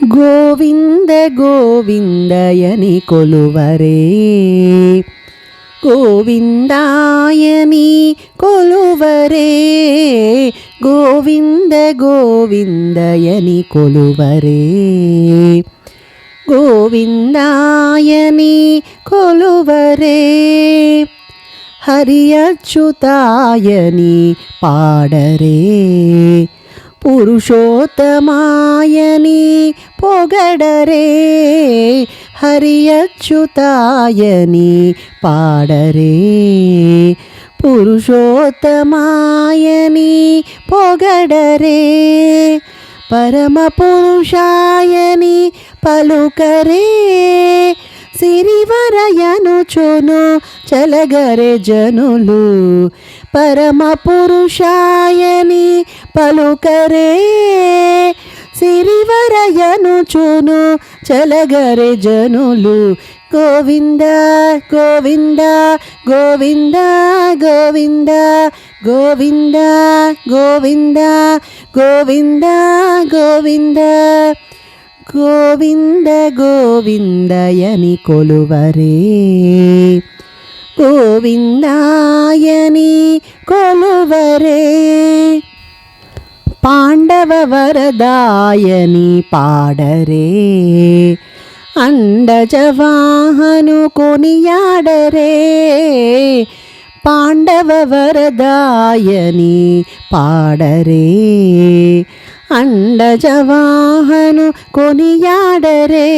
గోవింద గోవిందయని కొలువరే గోవిందాయని కొలువరే గోవింద గోవిందయని కొలువరే గోవిందాయని కొలువరే హరి అచ్యుతాయని పాడరే పురుషోత్తమాయని పొగడరే హరి అచ్యుతాయని పాడరే పురుషోత్తమాయని పొగడరే పరమ పురుషాయని పలుకరే సిరివరయనుచును చలగరే జనులు పరమ పురుషాయని పలుకరే సిరివరయనుచును చలగరే జనులు గోవింద గోవింద గోవింద గోవింద గోవింద గోవింద గోవింద గోవింద గోవింద గోవిందయని కొలువరే గోవిందాయని కొలువరే పాండవ వరదాయని పాడరే అండజవాహను కొనియాడరే పాండవ వరదాయని పాడరే అండజవాహను కొనియాడరే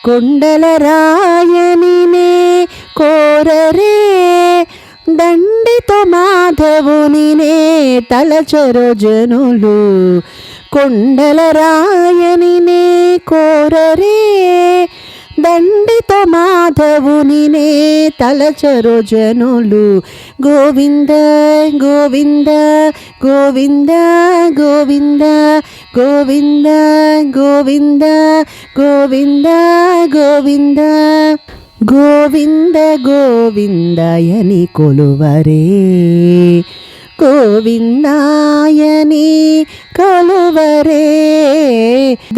కొండల రాయనినే కోరరే దండితో మాధవునినే తలచరు జనులు కొండల రాయనినే కోరరే దండితో మాధవునినే తలచరు జనులు గోవింద గోవింద గోవింద గోవింద గోవింద గోవింద గోవింద గోవింద గోవింద గోవిందయని కొలువరే గోవిందాయని కొలువరే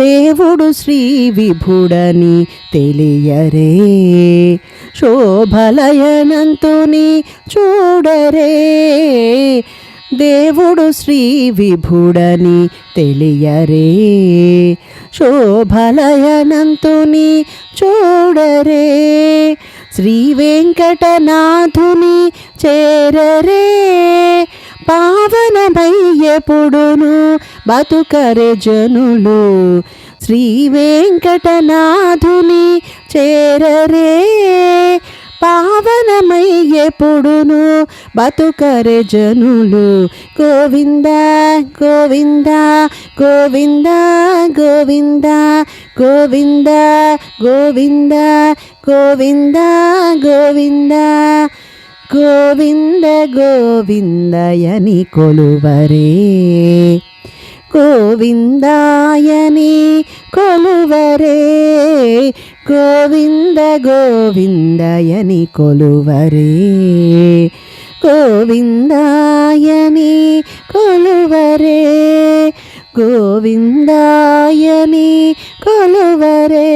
దేవుడు శ్రీ విభుడని తెలియరే శోభలయనంతుని చూడరే దేవుడు శ్రీ విభుడని తెలియరే శోభలయనంతుని చూడరే శ్రీ వెంకటనాథుని చేరరే పావనమయ్యెపుడును బతుకరే జనులు శ్రీ వెంకటనాథుని చేరరే పావనమయ్యెపుడును బతుకరే జనులు గోవింద గోవింద గోవింద గోవింద గోవింద గోవింద గోవింద గోవింద గోవింద గోవిందయని కొలువరే గోవిందాయని కొలువరే గోవింద గోవిందయని కొలువరే గోవిందాయని కొలువరే గోవిందాయని కొలువరే